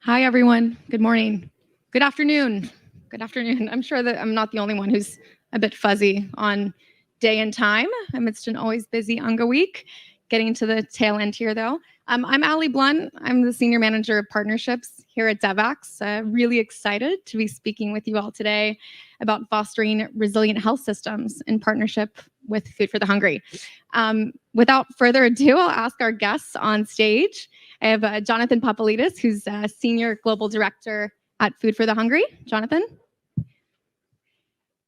Hi, everyone. Good morning. Good afternoon. Good afternoon. I'm sure that I'm not the only one who's a bit fuzzy on day and time amidst an always busy UNGA week. Getting to the tail end here, though. I'm Alli Blount. I'm the Senior Manager of Partnerships here at Devex. Really excited to be speaking with you all today about fostering resilient health systems in partnership with Food for the Hungry. Without further ado, I'll ask our guests on stage. I have Jonathan Papoulidis, who's Senior Global Director at Food for the Hungry. Jonathan.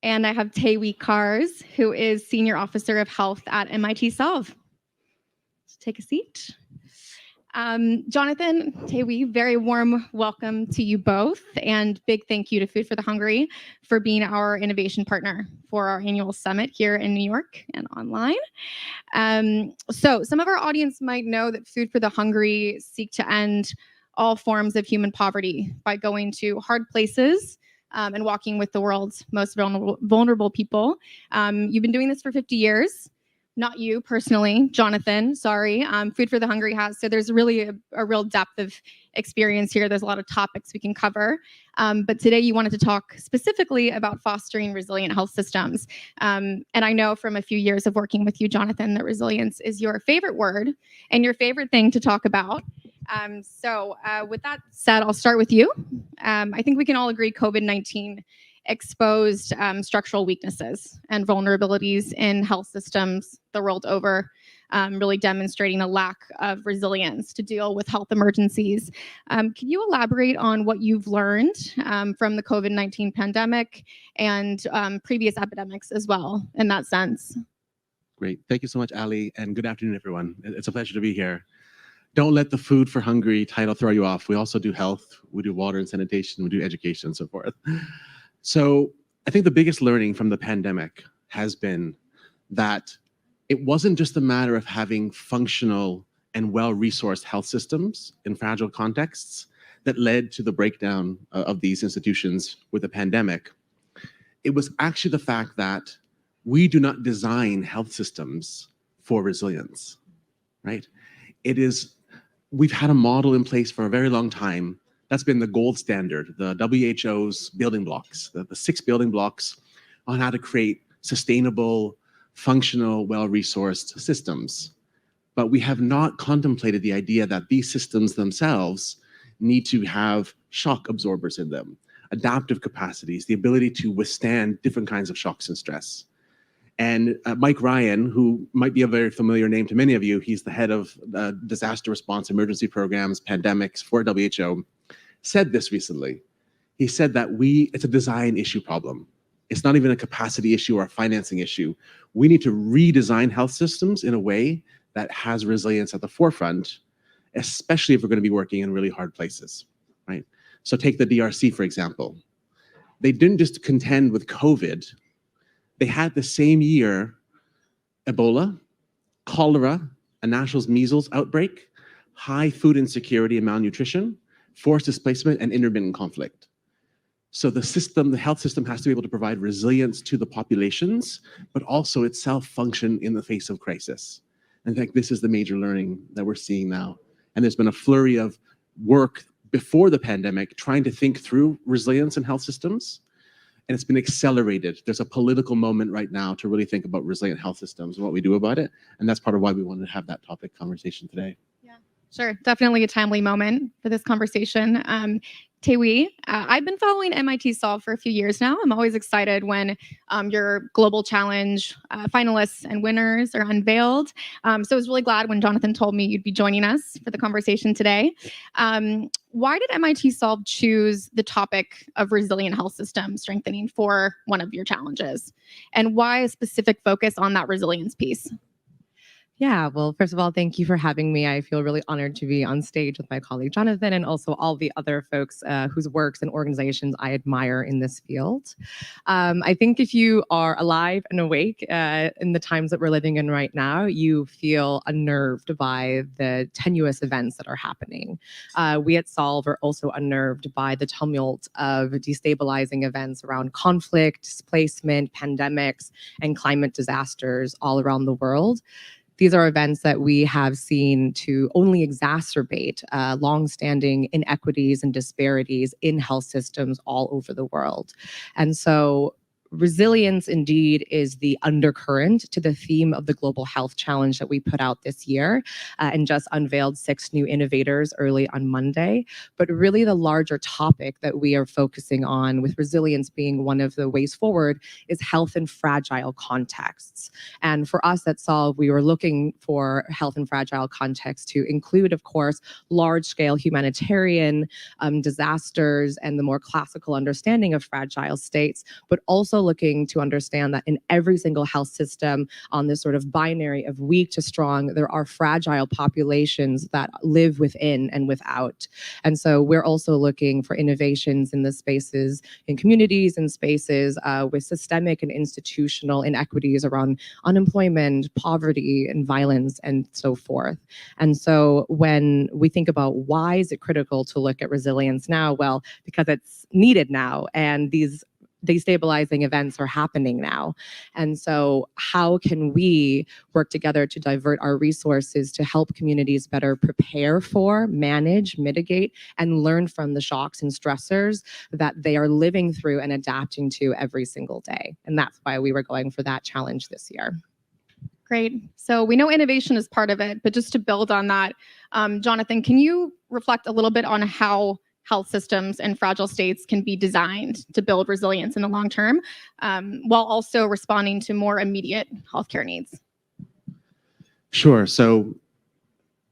And I have Taewee Kahrs, who is Senior Officer of Health at MIT Solve. Take a seat. Jonathan, Taewee, very warm welcome to you both, and big thank you to Food for the Hungry for being our innovation partner for our annual summit here in New York and online. So some of our audience might know that Food for the Hungry seek to end all forms of human poverty by going to hard places and walking with the world's most vulnerable people. You've been doing this for 50 years. Not you personally, Jonathan, sorry. Food for the Hungry has, so there's really a real depth of experience here. There's a lot of topics we can cover. But today you wanted to talk specifically about fostering resilient health systems. And I know from a few years of working with you, Jonathan, that resilience is your favorite word and your favorite thing to talk about. So with that said, I'll start with you. I think we can all agree COVID-19 exposed structural weaknesses and vulnerabilities in health systems the world over, really demonstrating a lack of resilience to deal with health emergencies. Can you elaborate on what you've learned from the COVID-19 pandemic and previous epidemics as well in that sense? Great. Thank you so much, Alli, and good afternoon, everyone. It's a pleasure to be here. Don't let the Food for Hungry title throw you off. We also do health, we do water and sanitation, we do education and so forth. So I think the biggest learning from the pandemic has been that it wasn't just a matter of having functional and well-resourced health systems in fragile contexts that led to the breakdown of these institutions with the pandemic. It was actually the fact that we do not design health systems for resilience, right? We've had a model in place for a very long time. That's been the gold standard, the WHO's building blocks, the 6 building blocks on how to create sustainable, functional, well-resourced systems. But we have not contemplated the idea that these systems themselves need to have shock absorbers in them, adaptive capacities, the ability to withstand different kinds of shocks and stress. And Mike Ryan, who might be a very familiar name to many of you, he's the head of disaster response emergency programs, pandemics for WHO, said this recently. He said that it's a design issue problem. It's not even a capacity issue or a financing issue. We need to redesign health systems in a way that has resilience at the forefront, especially if we're going to be working in really hard places, right? So take the DRC, for example. They didn't just contend with COVID. They had the same year Ebola, cholera, a national measles outbreak, high food insecurity and malnutrition, forced displacement, and intermittent conflict. So the health system has to be able to provide resilience to the populations, but also itself function in the face of crisis. In fact, this is the major learning that we're seeing now. And there's been a flurry of work before the pandemic trying to think through resilience in health systems, and it's been accelerated. There's a political moment right now to really think about resilient health systems and what we do about it, and that's part of why we wanted to have that topic conversation today. Sure, definitely a timely moment for this conversation. Taewee, I've been following MIT Solve for a few years now. I'm always excited when your Global Challenge finalists and winners are unveiled. So I was really glad when Jonathan told me you'd be joining us for the conversation today. Why did MIT Solve choose the topic of resilient health system strengthening for one of your challenges? And why a specific focus on that resilience piece? Yeah, well, first of all, thank you for having me. I feel really honored to be on stage with my colleague Jonathan and also all the other folks whose works and organizations I admire in this field. I think if you are alive and awake in the times that we're living in right now, you feel unnerved by the tenuous events that are happening. We at Solve are also unnerved by the tumult of destabilizing events around conflict, displacement, pandemics, and climate disasters all around the world. these are events that we have seen to only exacerbate longstanding inequities and disparities in health systems all over the world. And so resilience indeed is the undercurrent to the theme of the Global Health Challenge that we put out this year, and just unveiled 6 new innovators early on Monday. But really the larger topic that we are focusing on, with resilience being one of the ways forward, is health in fragile contexts. And for us at Solve, we were looking for health in fragile contexts to include, of course, large-scale humanitarian disasters and the more classical understanding of fragile states, but also looking to understand that in every single health system, on this sort of binary of weak to strong, there are fragile populations that live within and without. And so we're also looking for innovations in the spaces, in communities and spaces with systemic and institutional inequities around unemployment, poverty, and violence, and so forth. And so when we think about why is it critical to look at resilience now? Well, because it's needed now, and these destabilizing events are happening now. And so how can we work together to divert our resources to help communities better prepare for, manage, mitigate, and learn from the shocks and stressors that they are living through and adapting to every single day? And that's why we were going for that challenge this year. Great. So we know innovation is part of it, but just to build on that, Jonathan, can you reflect a little bit on how health systems and fragile states can be designed to build resilience in the long term, while also responding to more immediate healthcare needs? Sure. So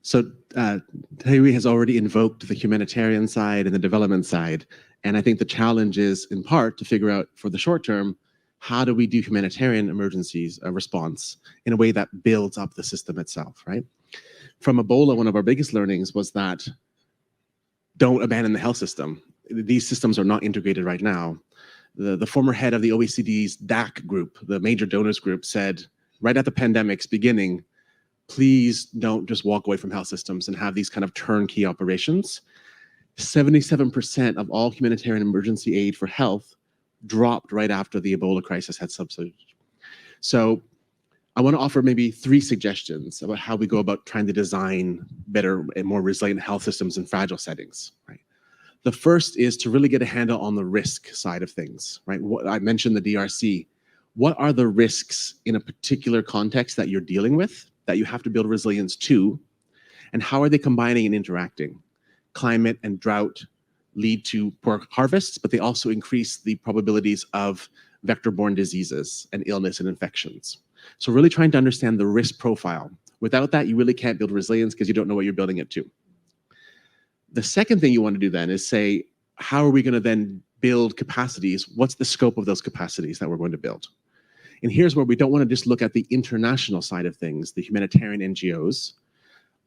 Taewee has already invoked the humanitarian side and the development side. And I think the challenge is, in part, to figure out for the short term, how do we do humanitarian emergencies response in a way that builds up the system itself, right? From Ebola, one of our biggest learnings was that don't abandon the health system. These systems are not integrated right now. The former head of the OECD's DAC group, the major donors group, said right at the pandemic's beginning, please don't just walk away from health systems and have these kind of turnkey operations. 77% of all humanitarian emergency aid for health dropped right after the Ebola crisis had subsided. So I want to offer maybe 3 suggestions about how we go about trying to design better and more resilient health systems in fragile settings, right? The first is to really get a handle on the risk side of things, right? I mentioned the DRC. What are the risks in a particular context that you're dealing with that you have to build resilience to? And how are they combining and interacting? Climate and drought lead to poor harvests, but they also increase the probabilities of vector-borne diseases and illness and infections. So really trying to understand the risk profile. Without that, you really can't build resilience because you don't know what you're building it to. The second thing you want to do then is say, how are we going to then build capacities? What's the scope of those capacities that we're going to build? And here's where we don't want to just look at the international side of things, the humanitarian NGOs,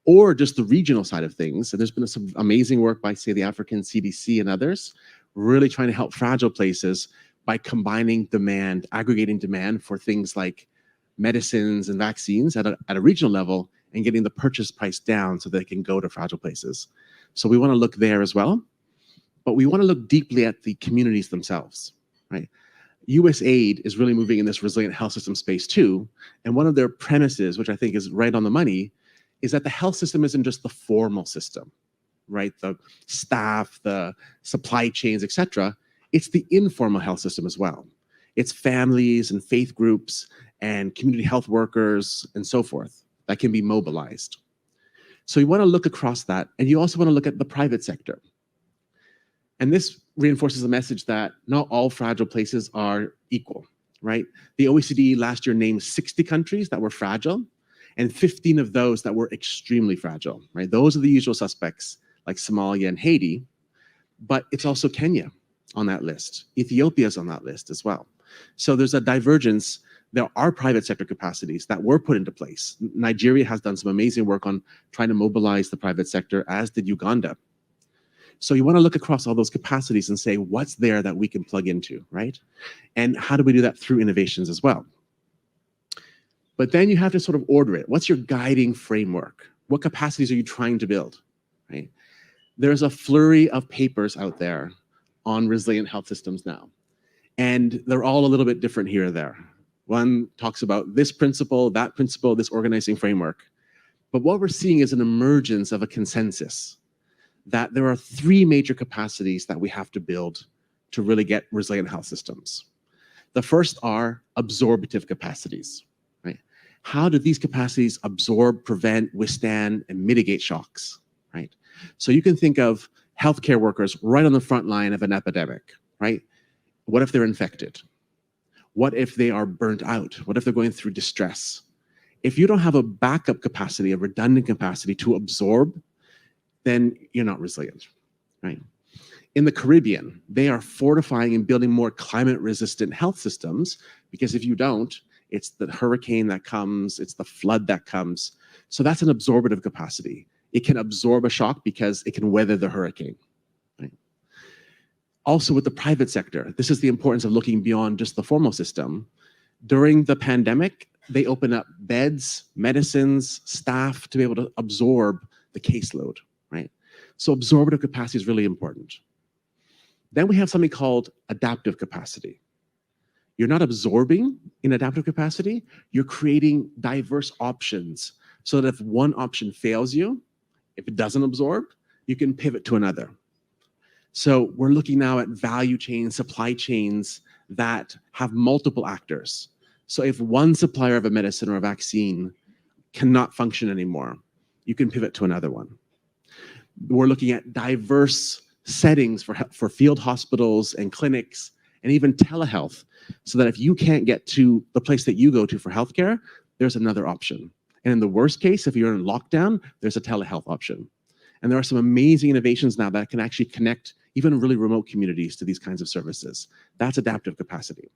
or just the regional side of things. And there's been some amazing work by, say, the African CDC and others, really trying to help fragile places by combining demand, aggregating demand for things like medicines and vaccines at a regional level, and getting the purchase price down so they can go to fragile places. So we want to look there as well, but we want to look deeply at the communities themselves, right? US aid is really moving in this resilient health system space too, and one of their premises, which I think is right on the money, is that the health system isn't just the formal system, right? The staff, the supply chains, etc. It's the informal health system as well. It's families and faith groups and community health workers and so forth that can be mobilized. So you want to look across that, and you also want to look at the private sector. And this reinforces the message that not all fragile places are equal, right? The OECD last year named 60 countries that were fragile, and 15 of those that were extremely fragile, right? Those are the usual suspects, like Somalia and Haiti, but it's also Kenya on that list. Ethiopia is on that list as well. So there's a divergence. There are private sector capacities that were put into place. Nigeria has done some amazing work on trying to mobilize the private sector, as did Uganda. So you want to look across all those capacities and say, what's there that we can plug into, right? And how do we do that through innovations as well? But then you have to sort of order it. What's your guiding framework? What capacities are you trying to build, right? There's a flurry of papers out there on resilient health systems now, and they're all a little bit different here or there. One talks about this principle, this organizing framework. But what we're seeing is an emergence of a consensus that there are three major capacities that we have to build to really get resilient health systems. The first are absorptive capacities, right? How do these capacities absorb, prevent, withstand, and mitigate shocks, right? So you can think of healthcare workers right on the front line of an epidemic, right? What if they're infected? What if they are burnt out? What if they're going through distress? If you don't have a backup capacity, a redundant capacity to absorb, then you're not resilient, right? In the Caribbean, they are fortifying and building more climate-resistant health systems, because if you don't, it's the hurricane that comes, it's the flood that comes. So that's an absorptive capacity. It can absorb a shock because it can weather the hurricane, right? Also with the private sector, this is the importance of looking beyond just the formal system. During the pandemic, they open up beds, medicines, staff to be able to absorb the caseload, right? So absorptive capacity is really important. Then we have something called adaptive capacity. You're not absorbing in adaptive capacity, you're creating diverse options so that if one option fails you, if it doesn't absorb, you can pivot to another. So we're looking now at value chains, supply chains that have multiple actors. So if one supplier of a medicine or a vaccine cannot function anymore, you can pivot to another one. We're looking at diverse settings for field hospitals and clinics and even telehealth, so that if you can't get to the place that you go to for healthcare, there's another option. And in the worst case, if you're in lockdown, there's a telehealth option. And there are some amazing innovations now that can actually connect even really remote communities to these kinds of services. That's adaptive capacity.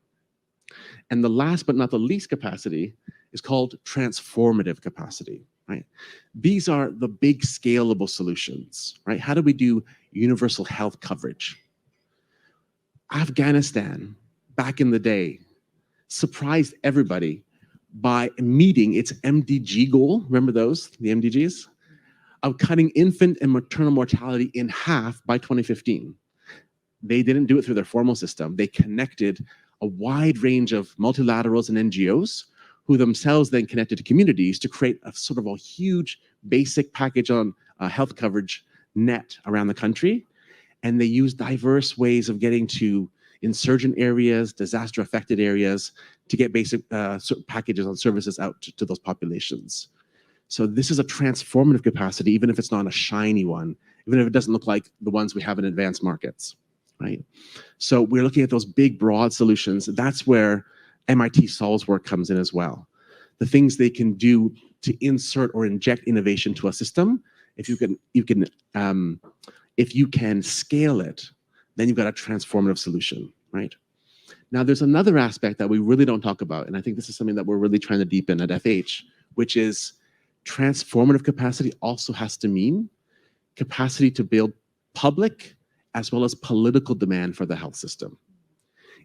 And the last but not the least capacity is called transformative capacity, right? These are the big scalable solutions, right? How do we do universal health coverage? Afghanistan, back in the day, surprised everybody by meeting its MDG goal, remember those, the MDGs? Of cutting infant and maternal mortality in half by 2015. They didn't do it through their formal system. They connected a wide range of multilaterals and NGOs who themselves then connected to communities to create a sort of a huge basic package on health coverage net around the country. And they used diverse ways of getting to insurgent areas, disaster affected areas, to get basic packages on services out to those populations. So this is a transformative capacity, even if it's not a shiny one, even if it doesn't look like the ones we have in advanced markets, right? So we're looking at those big, broad solutions. That's where MIT Solves work comes in as well. The things they can do to insert or inject innovation to a system, if you can scale it, then you've got a transformative solution, right? Now, there's another aspect that we really don't talk about, and I think this is something that we're really trying to deepen at FH, which is transformative capacity also has to mean capacity to build public as well as political demand for the health system.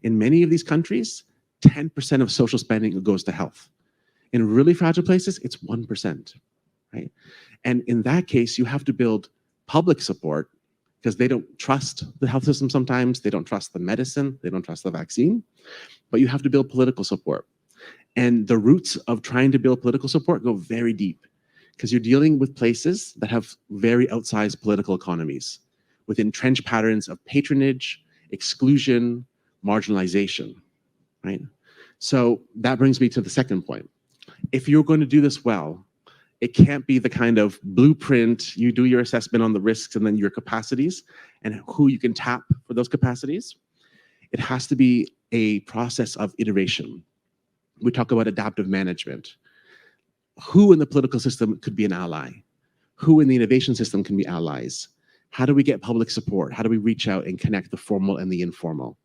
In many of these countries, 10% of social spending goes to health. In really fragile places, it's 1%, right? And in that case, you have to build public support because they don't trust the health system sometimes, they don't trust the medicine, they don't trust the vaccine, but you have to build political support. And the roots of trying to build political support go very deep because you're dealing with places that have very outsized political economies with entrenched patterns of patronage, exclusion, marginalization, right? So that brings me to the second point. If you're going to do this well, it can't be the kind of blueprint, you do your assessment on the risks and then your capacities and who you can tap for those capacities. It has to be a process of iteration. We talk about adaptive management. Who in the political system could be an ally? Who in the innovation system can be allies? How do we get public support? How do we reach out and connect the formal and the informal?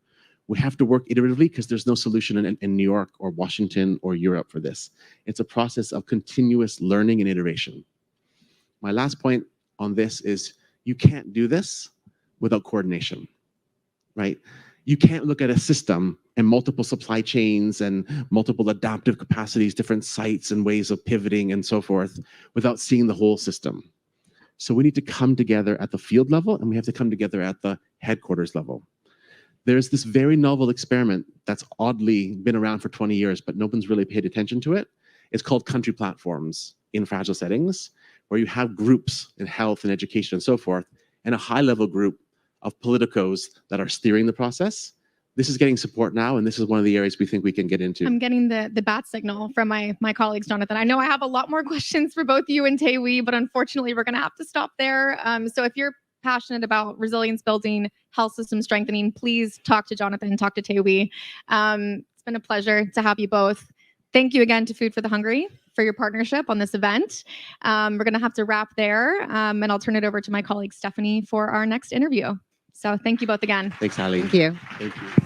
We have to work iteratively because there's no solution in New York or Washington or Europe for this. It's a process of continuous learning and iteration. My last point on this is you can't do this without coordination, right? You can't look at a system and multiple supply chains and multiple adaptive capacities, different sites and ways of pivoting and so forth without seeing the whole system. So we need to come together at the field level and we have to come together at the headquarters level. there's this very novel experiment that's oddly been around for 20 years, but no one's really paid attention to it. It's called country platforms in fragile settings, where you have groups in health and education and so forth, and a high-level group of politicos that are steering the process. This is getting support now, and this is one of the areas we think we can get into. I'm getting the bat signal from my colleagues, Jonathan. I know I have a lot more questions for both you and Taewee, but unfortunately, we're going to have to stop there. So if you're passionate about resilience building, health system strengthening, please talk to Jonathan, talk to Taewee. It's been a pleasure to have you both. Thank you again to Food for the Hungry for your partnership on this event. We're going to have to wrap there, and I'll turn it over to my colleague Stephanie for our next interview. So thank you both again. Thanks, Alli. Thank you. Thank you.